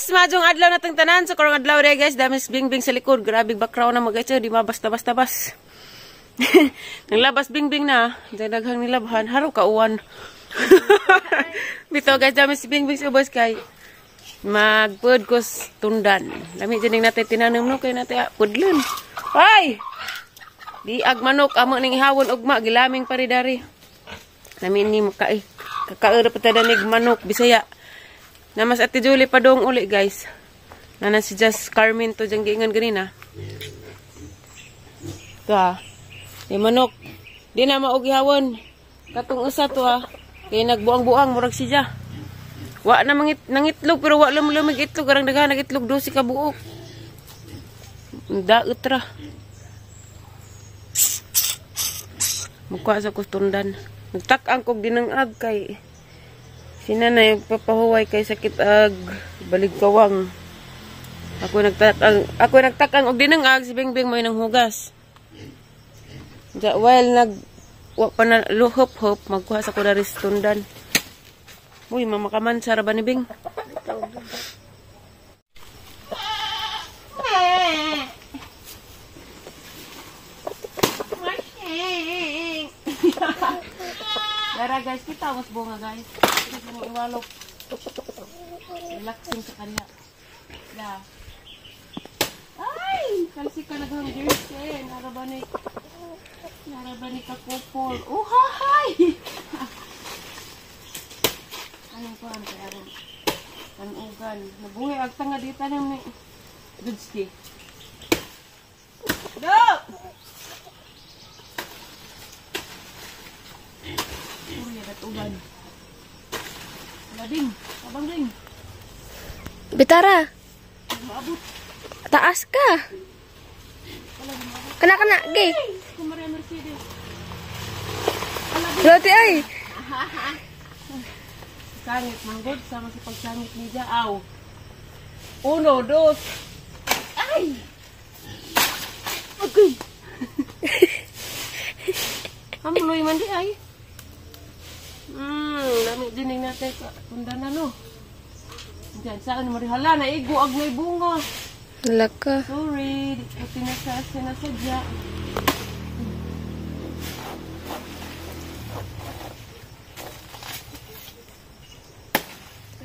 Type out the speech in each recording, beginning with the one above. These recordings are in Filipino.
guys, majong adlaw natong tanan. So karong adlaw rin guys, dami bingbing sa likod. Grabe background na mga guys, di mabasta-basta-bas. Nanglabas bingbing na, diyan daghang nilabhan, haro kauwan. Bito guys, dami si bingbing sa boys kay magpud ko tundan. Dami dyan natin tinanom no, kaya natin pudlun. Ay! Di agmanok, amo ning ihawon ugma, gilaming paridari. Dami ni kakaira pa tadanig manok, bisaya. Namas Ate Julie pa dong uli guys. Nana si Just Carmen to dyan giingan ganina. Ito ha. Di manok. Di na maugihawon. Katong usa to ha. Kaya nagbuang-buang, murag siya. Wa na nangitlog, pero wa lumig itlog. Garang daghan nagitlog, 12 ka buok. Daot ra. Mukha sa kustundan. Nagtak-ang kog dinangag kay sinanay papahuway kay sakit ag baligkawang. Ako nagtak-ang og dinangag si Bingbing mo nang hugas. Ja while wa pa na luhop-hop magkuha sa kuda ristundan. Uy, mamakaman sa ba ni Bing? Dara guys, kita was bunga guys. Kita mo iwalok. Relaxing sa kanya. Da. Ay, kalsi ka naghang jersey. Narabani ka kupol. Oh, hi! Anong ko ang kaya kanugan. Nabuhay ag tanga dito ni Dudski. Go! Uy, agat uban. Lading, abang ding. Bitara. Maabot. Taas ka. Kana, gay. Kumaray Mercedes. Lati ay. Sangit manggod sama si pagsangit ni Jaaw. 1, 2. Ay! Okay. Hamuloy man di ay. Dami dinig natin sa tundanan no. Diyan saan marihala na igo ag may bunga. Laka. Sorry, pati na sa sinasadya.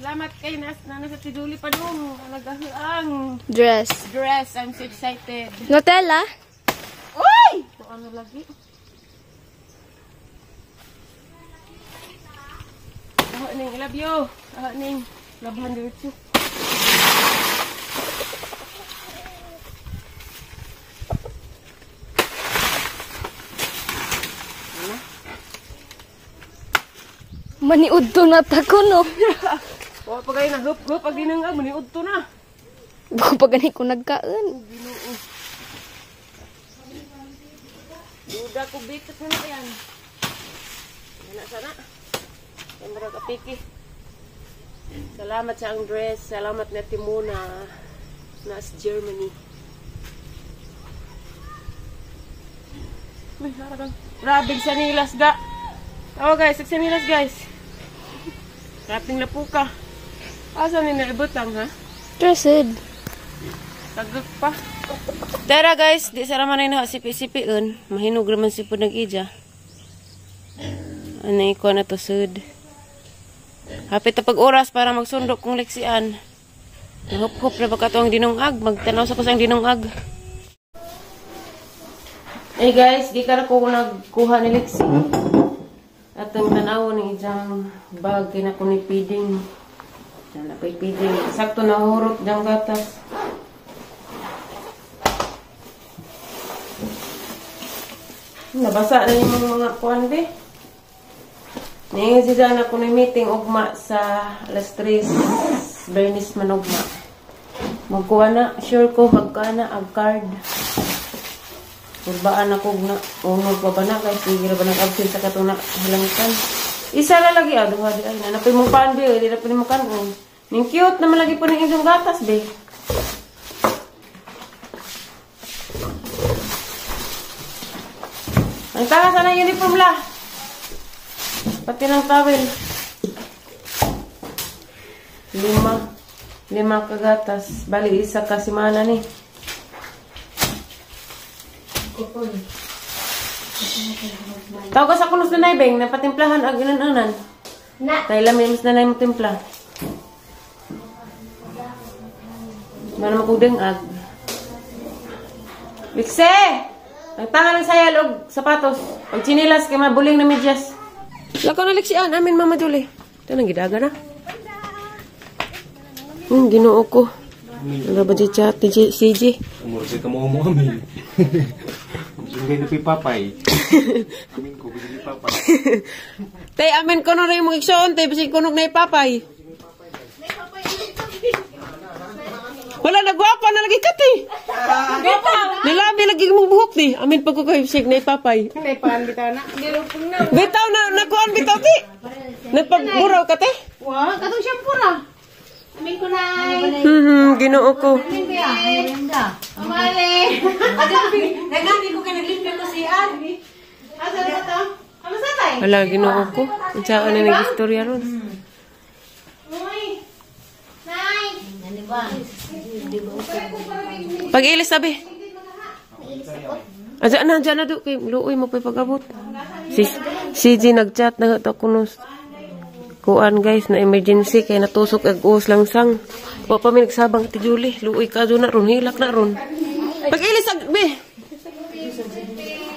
Salamat kay Nana sa Tiduli pa dong. Nagahiang Dress. I'm so excited. Nutella? Uy! Ito ano lagi? Aho ning, I love you. Aho ning, labahan dito. Maniud to na tako no. O pagay na hup pag dinangag maniud to na. Buko pa gani ko nagkaon. Ginoo. Duda ko bitot na yan. Wala sana. Kamera ka piki. Salamat sa ang dress. Salamat na Timona. Nas Germany. May harang. Rabig sa nilas ga. Oh guys, sa nilas guys. Rating na po ka. Asa ni naibutang ha? Dressed. Tagak pa. Dara guys, di sa raman na sipi-sipiun. Mahinog naman si po nag-ija. Ano ko na to sud. Hapit na pag-oras para magsundok kong leksian. Nahup-hup na baka ito ang dinungag. Magtanaw sa ko sa ang dinungag. Eh guys, di ka na ko nagkuha ni Lexi. At ang tanaw ng ijang bag kina ko ni feeding. Diyan na pa'y feeding. Sakto na hurot diyang gatas. Nabasa na yung mga kuwan be. Ngayon si Jana ko na meeting ugma sa alas 3. Bernis manugma. Magkuha na. Sure ko magkuha na ang card. Urbaan ako na. Unod pa ba na. Kaya sige na ba nag-absent sa katong halangkan. Isa na lagi. Duha di ay na. Napay mong paan be. Hindi na pwede mong kanon. Ning cute naman lagi po ng isang gatas be. Ang takas na ng uniform la. Pati ng towel. 5. 5 kagatas. Bali, isa ka simana ni. Tawag ka sa kunos na naibeng, napatimplahan ag inanan. Tayo lamin mas nanay mo timpla. Mana makudeng ag. Likse! Ang tangan ng sayal og sapatos. Pag chinilas kay mabuling na medyas. Lakaw na liksian, amin Mama Julie. Ito nang gidaga na. Ginoo ko. Ano ba di chat ni CJ? Umursi ka mo amin. Sungay na pipapay. Amin ko, bisa pipapay. Tay, amin ko na rin mong iksoon. Tay, bisig kunong na ipapay. Wala, nagwapa na lagi ka, ti. Nilabi lagi mong buhok, ti. Amin pag ko kayo bisig na ipapay. Naipahan bitaw na. Bitaw na, nakuhan bitaw, ti. Nagpagburaw ka, ti. Wow, katong shampoo ra. Amin ko na. Ginoo ko. Amin ko yan. Amali. Nagami ko ka naglimpyo ko si Annie. Asa na to? Ano sa tay? Wala, ginoo ko. Ang saan na nag-istorya ron. Uy. Nay. Ano ba? Pag-ilis, sabi. Dyan na do. Kay luoy mo pa pag-abot. Si G nag-chat na ito kunos. Kuan guys, na emergency. Kaya natusok ag-uos lang sang. Wa pa may nagsabang ti Julie. Luoy ka doon na ron. Hilak na ron. Pag-ilis, sabi.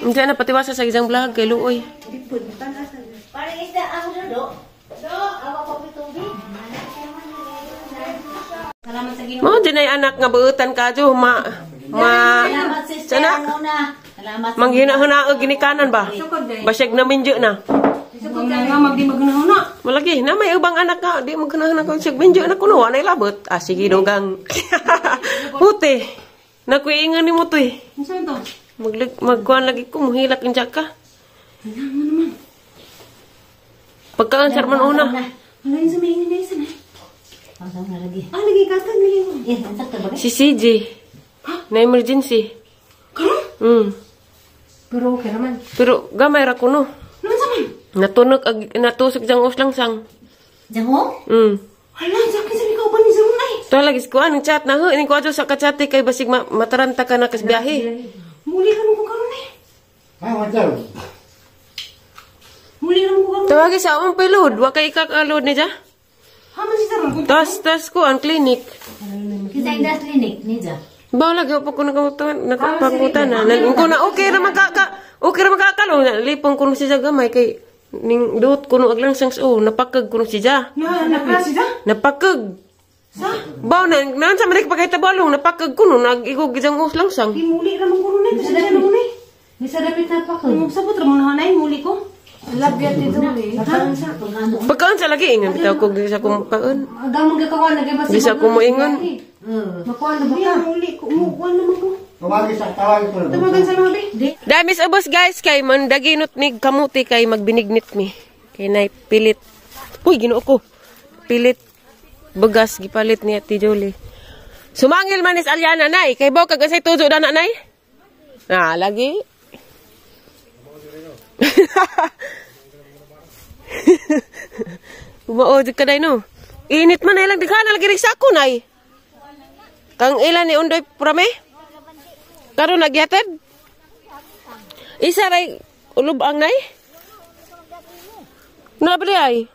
Dyan na patiwasa sa isang vlog. Kay luoy. Parang isda ang do. Awa pa pitubig. Salamat sa Ginoo. Mo dyan ay anak nga buutan ka jo. Salamat sister muna. Salamat. Manghina-huna ginikanan ba? Basyag na minjo na. Sukod nga magdi magnahuna. Malagi na may ubang anak nga. Di magkanahan ko siya minjo na kuno. Anay labot. Sige dogang. Puti. Nakuingan ni mo to eh. Saan to? Magkuhan lagi ko. Muhilak yung ka. Pagkaan man una. Ano yung sumayin na isa na? Lagi katag nili mo. Si CJ. Na emergency. Karon? Pero okay naman. Pero gamay ra kuno. Naman sa man? Natusok diyang uslang sang. Jango? Hala, sakin sa ikaw ba ni Zarun ay? Ito lagi ko ang chat na ho. Ini ko adyo sa kachati kay basig mataranta ka na kas biyahe. Muli ka mo ko karon eh. Macam. Muli ka mo ko karon. Tawagi sa akong pilod. Wa kay ikak-load ni dya. Haman si Zarun. Tas ko ang clinic. Kita indas klinik ni ja. Bawa lagi po ko nakapangutan na. Kung na okay ra magkakalo. Lipong kuno si gamay kay ning duot kuno aglang sangs napakag kuno si ja. Naklase da? Napakag. Sa? Bawa na sa manik pagkita balong napakag kuno nag-igog gidang uslang sang. Di muli ra mo ko na. Sa dyan mo na eh. Bisa dapit na pa ko. Sabot ra mo na hanay muli ko. Labyat ito eh. Pagkaan sa lagi ingon bitaw ko gisa ko kaon. Agamong gakawan na kay basi. Bisa ko moingon. Makuha na ba ka? Muli ko. Umukuha naman ko. Tawagin ko na. Tawagan sa nabi. Damis ubos guys kay man daginot ni kamuti kay magbinignit mi. Kay nay pilit. Uy ginoo ko. Pilit bugas gipalit ni Ate Julie. Sumangil man is Aliana nay kay baw kag say tuzo na nay. Lagi. Umaod ka day no. Init man ay lang digana lagi rig sako nay. Kang ilan ni undoy prame? Karon nagyatad? Isa ray ulob ang nay? Nabri ay.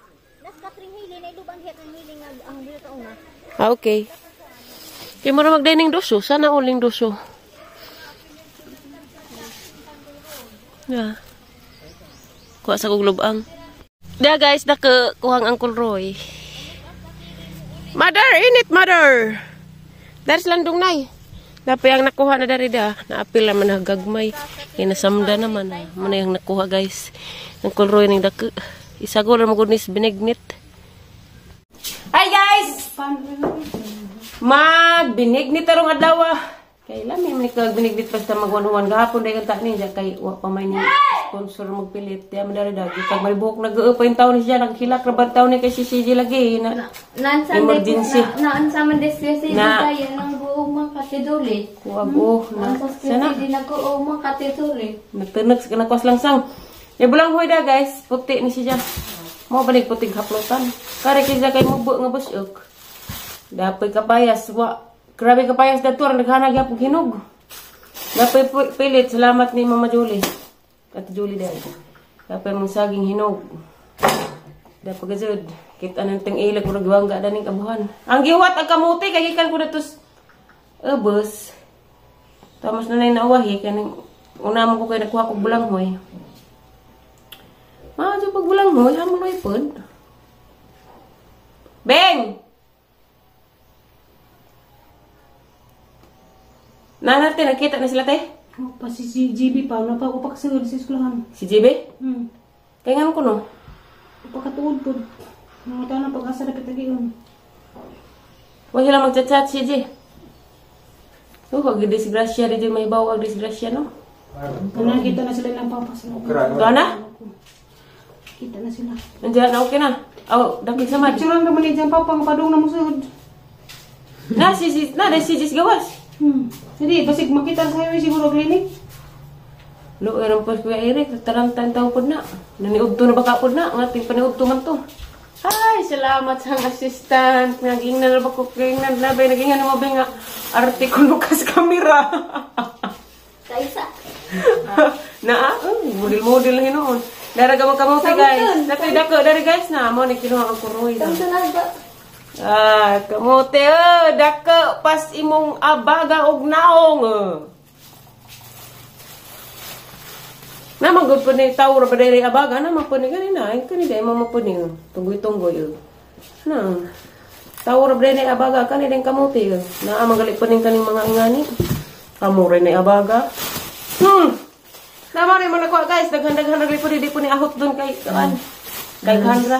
Okay. Kaya mo na mag-dining doso. Sana uling doso. Yeah. Kuha sa kuglub ang. Da guys, kuhang Uncle Roy. Mother, init mother. Dari selandung nay. Tapi yang nakuha na dari da. Naapil naman na gagmay. Inasamda naman. Mana yang nakuha guys. Uncle Roy ning dake. Isagol mo gunis binignit. Hi guys! Binignit tarong adlaw. Kailan may binignit basta magwanuan gahapon dahil kanta niya. Kay pamay ni sponsor magpilit. Diya madari dagi. Kag malibok nag-uupay yung taon niya. Naghilak na ba taon niya kay CCG lagi. Emergency. Naansaman desyo sa tayo ng buong mga katiduli. Kuwago. Sana? Hindi nag-uong mga katiduli. Nagtunag sa kanakwas lang sang. Bulang hoy da guys. Puti ni siya. Mau balik puting haplotan. Kare kaya kay mubo nga busog. Dapoy kapayas. Grabe kapayas dato. Naghanag yapong hinog. Dapoy pilit. Salamat ni Mama Julie. At Julie dahil. Dapoy mong saging hinog. Dapoy gazod. Kita nang ilag ko nagwangga daning kabuhan. Ang giwat ang kamuti. Kagikan ko na tos. Bus. Tamas na na inawahi. Kaning una mo ko kayo nakuha ko bulanghoy. Medyo pag bulanghoy. Hamon mo ipod. Beng! Nanate, nakita na sila, te? Pa si GB pa. Napa ko pakasagod sa eskulahan. Si JB? Hmm. Kaya nga ko, no? Pagkatuod po. Mga taon na pag-asa na pitagiyon. Huwag sila magchat-chat si J. Huwag disgrasya, di may bawag disgrasya, no? Nakita na sila ng papa sa Doon na? Kita na sila. Nandiyan na, okay na. Dakit sa mad. Picturean naman ni dyan papa nga padung na musod. Na, si Jis gawas. Jadi, basig makita sa iyo siguro klinik. Lo, erang pas kuya Eric, tarantan tao po na. Naniubto na baka po na, ngating paniubto man to. Ay, salamat sa assistant. Nagingnan na ba ko, kainan na ba, nagingnan na mo ba nga artikulo kas kamera. Kaisa. Model-model na hinoon. Daraga mo kamote guys. Dako dari guys na, mo ni kinuha ang kuroy. Kamote dako pas imong abaga og naong. Naman gud po ni tawra ba diri abaga naman po ni ganina. Ay kani dai mo po ni tunggoy-tunggoy. Na. Tawra ba diri abaga kani den kamote. Na magali po ning kaning mga ingani. Kamore ni abaga. Naman rin mo nakuha guys. Daghan-daghan nagli po di po ni ahot dun kay kaan. Kay Kandra.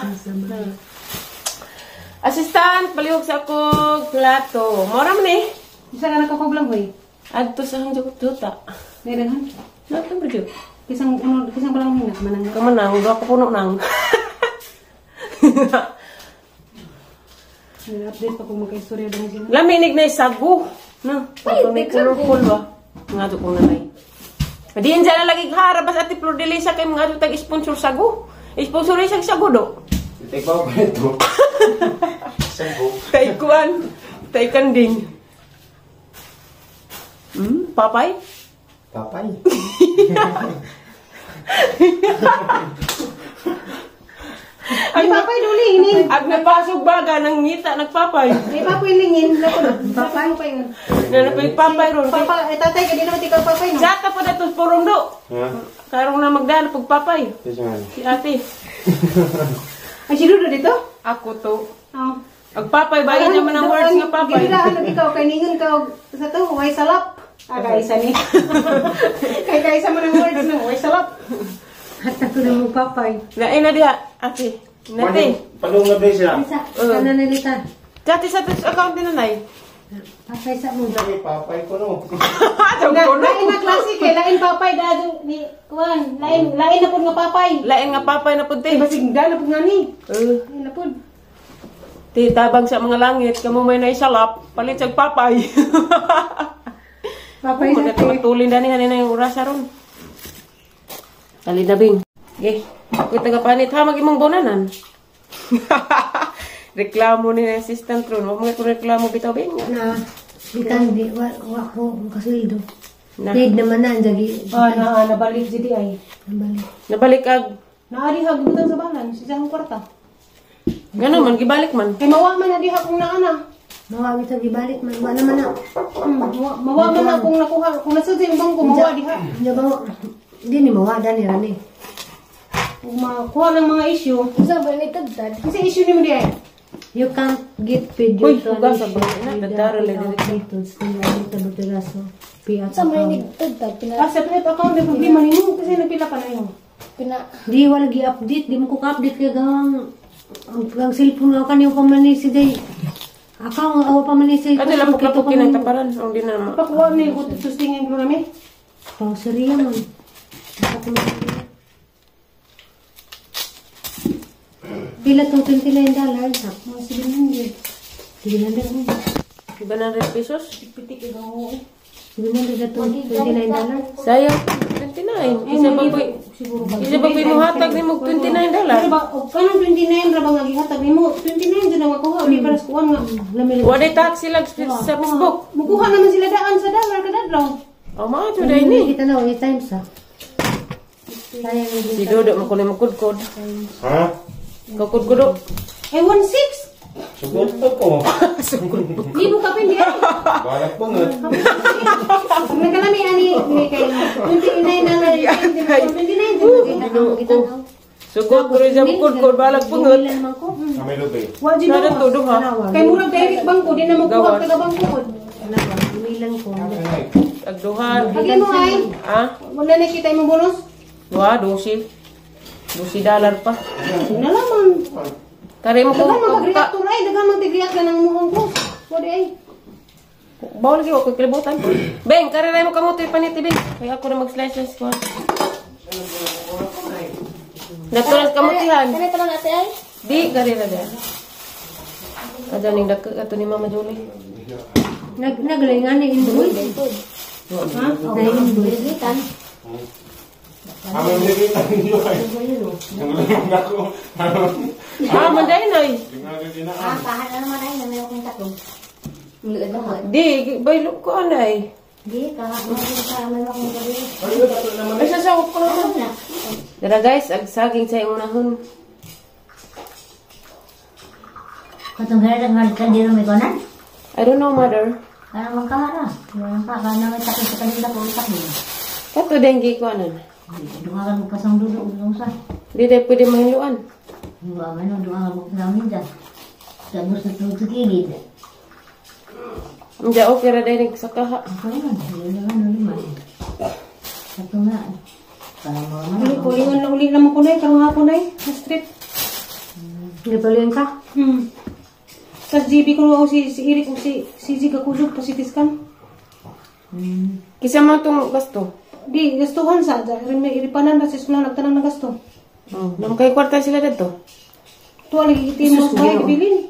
Assistant, palihog sa akong plato. Mora man eh. Isa ka nakakablang hoy. Adto sa hang juta. Meron. Nakang bro. Kisang palang hina manang. Kamanang, do ako puno nang. Update pa kung magka-istorya din sila. Laminig na isago. No, pagka may colorful ba? Nga to kong nanay. Diyan dyan na lagi harap sa ati Flor de Lisa kay mga tag-sponsor sago. Sponsor isang sago do. Take pa ba ito? Sago. Taikuan. Taikanding. Papay? Papay. Ay papay duli ini. Ag napasok baga nang ngita nagpapay. Ay papay lingin. Papay pa yun. Nanapay papay ron. Papa, tatay ka din naman ikaw papay no. Jata pa datos purong do. Ha? Karong na magdaan pag papay. Si ate. Ay si Dudo dito? Ako to. Oo. Ag papay ba yun naman ang words nga papay. Ginilaan na ikaw kay ningon ka sa to, way salap. Kaisa ni. Kay kaisa mo ng words no, way salap. Hatta ko na mo papay. Nain na diha, ate. Nate. Paano nga ba siya? Isa, kana nalita. Dati sa account din nanay. Papay sa mo. Sabi papay ko no. Lain na klase kay lain papay dado ni kuan. Lain na pud nga papay. Lain nga papay na pud te. Basig dala pud nga ni. Lain na pud. Ti tabang sa mga langit kamo may naisalap, palit sa papay. Papay Mo sa na tulin dani hanin yung oras ron. Ali na bing. Okay. Ako taga-panit ha, mag-imong bonanan. Reklamo ni assistant ron. Huwag mga reklamo bitaw bing. Na bitan di wa ko kasuldo. Na. Paid naman na jagi. nabalik jidi ay. Nabalik. Nabalik ag. Naari hag butang sa balan sa isang kwarta. Nga naman, gibalik man. Kay mawa man na diha kung naana. Mawagi ta gibalik man wa naman na. Mawa man na kung nakuha kung nasud yung bangko mawa diha. Nya ba di ni mawada ni rani. Kung makuha ng mga issue. Usa ba ni tagtad? Kasi issue ni mo diha. You can't get paid Uy, your ugas sa tuition ba? without Nagdaro lang without dito. details. Kaya ito butiraso. Piat Sa may account. nagtagtag, Ah, sa private account na problema ninyo kasi napila pa na yun. Di wala gi-update, di mo ko ka-update kay gawang ang cellphone nga kanyo pa man ni si day. Akaw awa pa man ni si. Ano lang paglapukin ang taparan. Ang di na naman. Pakuha na yung tustingin ko namin. Pang seriya man. Ako man. Pila tong $29 ha. Mga 700. Sige na din. 700 pesos? Pitik yung ako. 700 na tong $29. Sayang. 29. ay. Isa ba po, isa ba po mo hatag ni mo $29? Pero ba, kanang 29 ra ba nga gihatag nimo? 29 jud ang makuha, di para sa kuwan nga. Lamili. Wala taxi lang sa Facebook. Mukuha naman sila daan sa dollar kada adlaw. Oh, mga ito dahil ni. Kita na, 8 times ha. Sayang yung Si Dodo, makulay magkudkod. Ha? Kakudkudo. Eh 16. Sugot pa ko. Di mo kapin di ay. Balak pa nga. Nagkalami ani ni kay 29 na lang. 29 kita na. Sugot ko rin siya magkudkod. Balag pungot. Milan man ko. Kami lubay. Wa jud Sada mo. todo ha. Kay murag direct bangko di na mo kuha kada bangko. Milan ko. Agduhan. Lagi mo ay. Ha? Wala na kita imong bonus. Wah, $12. $12 pa. Na lamang. Kari mo Dagan kung magagriat to ay, dagan magagriat ka nang muhang ko. Wa di ay. bawal lagi ako kilibutan. Beng, kari rin mo kamuti paniti, Beng. Kaya ako na mag-slice ko. Natulas kamutihan. Kani pala natin ay. Di, kari na dyan. Adan yung daka ato ni Mama Jolie. Nagalingan ni Indoy. Ha? Dahil Indoy. Gitan. Kami lubay lang yun. Ang lamang ako. Ah, manday na eh. Tingnan din na. Kahan na naman ay, nanayaw kong tatong. Ulit na. Di, baylo ko anay. Di, kahan na akong gabi. Ay, sasawap ko naman. Dara guys, agsaging sa yung unahon. Katong gaya ng halikan di may konan? I don't know, mother. Kaya naman kahara. Kaya naman takot sa kanila kung takot. Kato dengue ko anan. Dungakan mo pasang duduk ulung sa. Di tayo pwede mahiluan. Dungakan mo, dungakan mo namin dyan. Tapos na tulog sa kilid. Hindi, okay ra dahil sa kaha. Ako naman, yun naman naman. Sato nga. Parang mga Uli ko ingon na uli naman ko nay karong hapon nay. Sa street. Nagpalihan ka? Sa GB ko ako si Eric o si Zig Kakulog pa si Tiskan. Kisa mo itong gasto. Di, gastuhan sa. Iripanan na sa eskwela nagtanang na gasto. Oh, nang kay kwarta sila dito. Tuwa lagi itim mo sa bahay gibilin.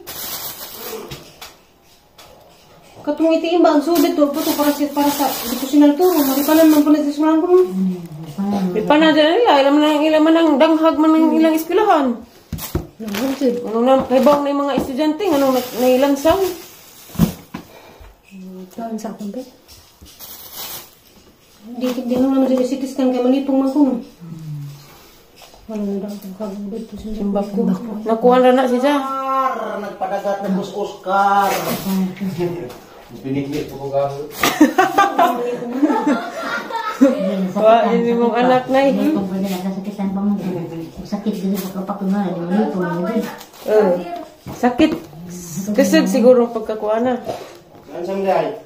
Katong itim ba ang sulit to po to para sa educational to. Maripanan man pala sa eskwela ko. Ipanadyan nila, ilang man ang danghag man ng ilang eskwelahan. Anong na, kaibang na yung mga estudyante, anong nailansang. Saan sa akong bet? Di mo naman dyan si Tiskan kay malipong man ko. Wala na daw ang kabubit to siya. Simbak ko. Nakuha na siya. Nagpadagat na bus Oscar. Piniklik ko gamit. Wah, ini mong anak na eh. Kung pwede nagkasakitan pa mo. Sakit din sa kapatunan. Di mo nito mo din. Sakit. Kasag siguro pagkakuha na. Saan saan dahil?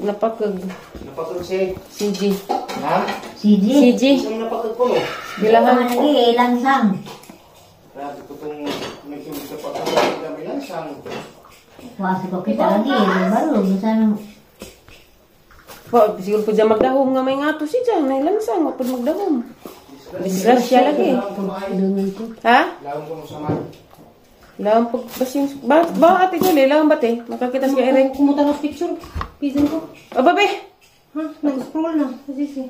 Napakag. Napakag si... CG. Ha? CG. CG. Saan napakag ko no? Bilangan Bilahan. lagi, ilang sang. Grabe ko itong nagsimit ka pa ito. Dami lang siyang... Wasi ko kita lagi. Baru, misalnya. Wah, siguro po dyan magdahom nga may ngato si dyan. Nailansang, wapod magdahom. Disgrasya lagi. Ha? Lawang ko sa man. Lawan pag basin. Ba ate Julie, lawan ba te? Makakita si Eric. Kumuta ng picture. Pizin ko. Ababe! Ha? Nag-scroll na. Kasi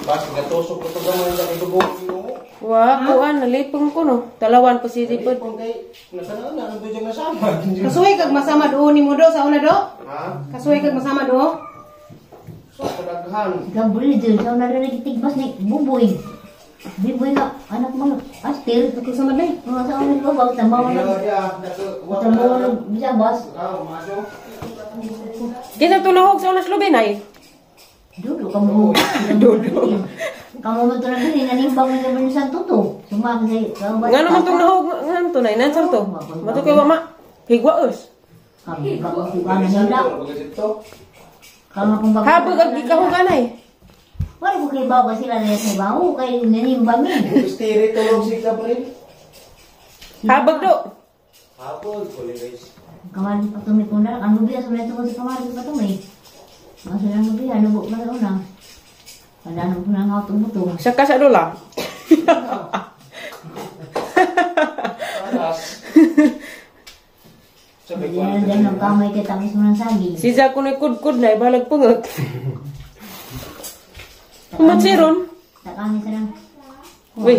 Basi natusok ko ito gamay na itubog mo. Wah, kuan, nalipong ko no. Talawan po si Ripod. Kung kay... Nasaan na? Nandun dyan nasama. kasuhay kag masama do ni mo do sa una do. Ha? Kasuhay kag masama do. So, kadaghan. Gambuli din. Sa una rin nagtigbas ni Buboy. Buboy nga, anak mo. Astil. Ako sa madlay. Mga sa una ko, bago tamawa na. Tamawa na bisa bas. Kisa tulahog sa unas lubin ay. Dudu, kamu. Dudu. Kamu mo ito na gani, nanimbang mo naman yung santuto. Sumak sa... Nga naman itong nahog, nga naman ito na, inansang to. Mato kay mama, higwaos. Kami, bago kukanan nila. Kamu kung bago... Habag ang gikahugan ay. Wala ko kayo bago sila na sa bago, kayo nanimbang yun. Stiri tulong sigla pa rin. Habag do. Hapon, kulit guys. Kamari patumi ko na, ano biya sa mga tungkol sa kamari patumi. Masuk yang lebih anu buk mana orang. Padahal aku nak ngau tunggu. Saka sa dola. Dan nak kamay kita mis menang sagi. Si Jack ko na kud-kud na, ibalag pungot. Kumatsiron. Takangin sa lang. Uy.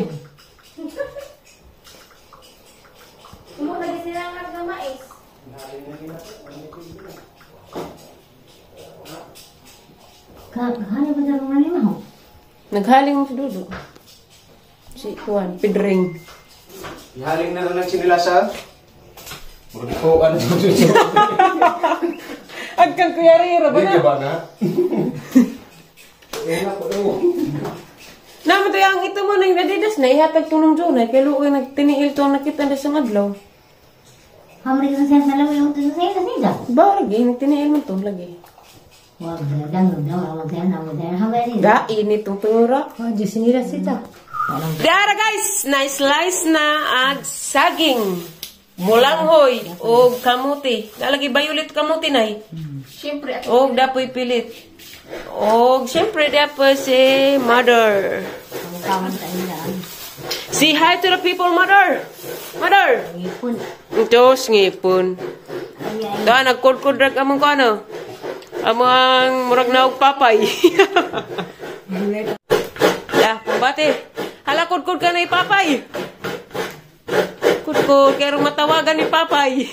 Kahani ba sa mga lima ho? Naghaling mo si Dudu. Si Juan, Pedring. Ihaling na lang ng sinilasa. Murag ko, ano Agkang kuyarira ba na? ba na? Naman tayo ang ito mo na yung nadidas na ihatag tunong Jonay. Kaya luoy nagtiniil to ang nakita na sa madlaw. Hamri ka sa salaw yung tuso sa sida. Ba, lagi, nagtiniil mo to, lagi. Wag na dang daw ang tayo na hamri. Da, init itong tungura. Oh, Diyos nila sida. Dara guys, na-slice na ag saging. Mulanghoy o kamuti. Lalagi ba ulit kamuti na Siyempre, o dapoy pilit. O siyempre dapoy si mother. Ang kaman sa ila. Say hi to the people, mother. Mother. Ipon. Ito, ngipon. Da, nagkudkud rag among ko ano. Amang murag na og papay. Da, kumbate. Hala, kudkud ka na ipapay. Kudkud, kaya matawagan ni papay.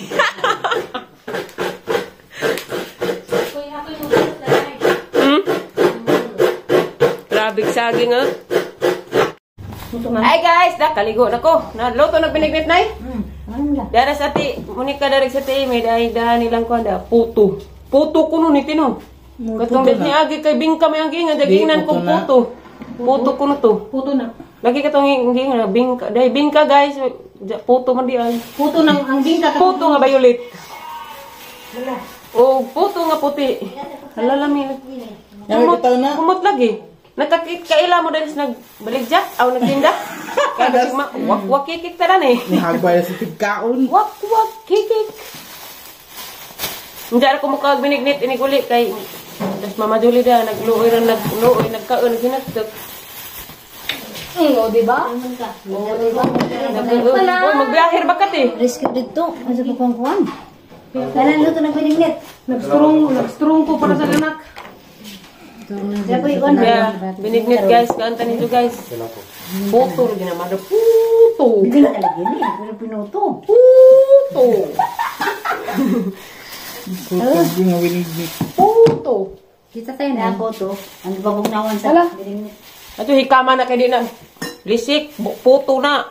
Hmm? Grabe saging, ha? Ay guys, da, kaligo na ko. Naluto na binignit na Ano la? Dara sa ti, munika darig sa ti, may dahan nilang ko da, puto. Puto kuno ni tino. Katong dit ni agi kay bingka may ang ginga, dagingan kong puto. Puto kuno to. puto na. Lagi katong ginga, bingka. Dahil bingka guys, puto man di ay. Puto ng ang bingka. Puto nga violet. O puto nga puti. Halalami. Kumot lagi. Nakakit kaila mo dahil nagbaligja aw nagtinda. Kada wak kikik tanan eh. Nagbaya sa tigkaon. Wak kikik. Hindi ako mukha binignit iniguli kay das Mama Julie da nagluoy nagkaon ginagtok. O, diba? Magbiyahir bakat eh. Risk dito. Ano sa kukuan? Kailan luto na pwedeng Nag-strong ko para sa anak. Dapat iwan na. Yeah, binignit guys, kanta nito guys. Puto rin naman. Puto. Hindi na talaga yun eh. Pero pinuto. Puto. Puto yung winigit. Puto. Kita tayo na. Ako to. Ang babugnawan sa pwedeng Ato hikama na kay di na. Lisik, puto na.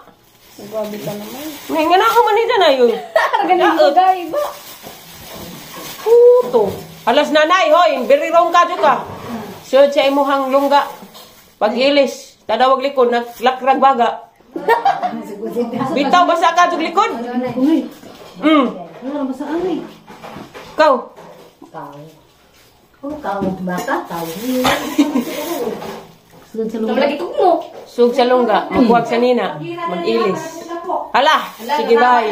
Grabe ka naman. May nga na ako manida na yun. Ganito guys ba? Puto. Alas nanay, hoy, birirong ka dyan ka. Siyod sa imuhang lungga. Pag-ilis, tadawag likod, naklakrag baga. Bitaw, basa ka dyan likod? Ano ba sa ano eh? Ikaw. Kau baka, kau. Sunod sa lugar. Lagi tugmo. Sug sa lungga, magbuwag sa nina, mag-ilis. Hala, sige bye.